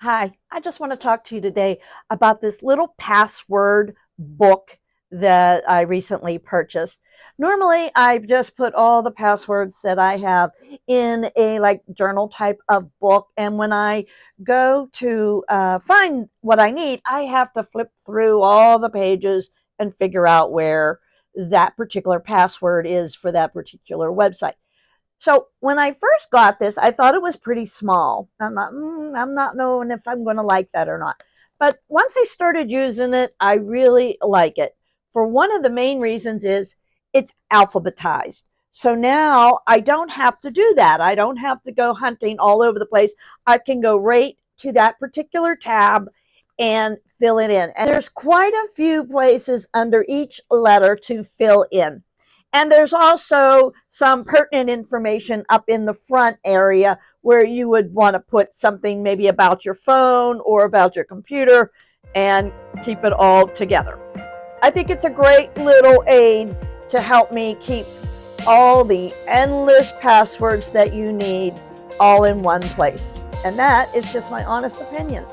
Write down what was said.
Hi, I just want to talk to you today about this little password book that I recently purchased. Normally, I just put all the passwords that I have in a journal type of book, and when I go to find what I need, I have to flip through all the pages and figure out where that particular password is for that particular website. So when I first got this, I thought it was pretty small. I'm not knowing if I'm going to like that or not. But once I started using it, I really like it. For one of the main reasons is it's alphabetized. So now I don't have to do that. I don't have to go hunting all over the place. I can go right to that particular tab and fill it in. And there's quite a few places under each letter to fill in. And there's also some pertinent information up in the front area where you would want to put something maybe about your phone or about your computer and keep it all together. I think it's a great little aid to help me keep all the endless passwords that you need all in one place. And that is just my honest opinion.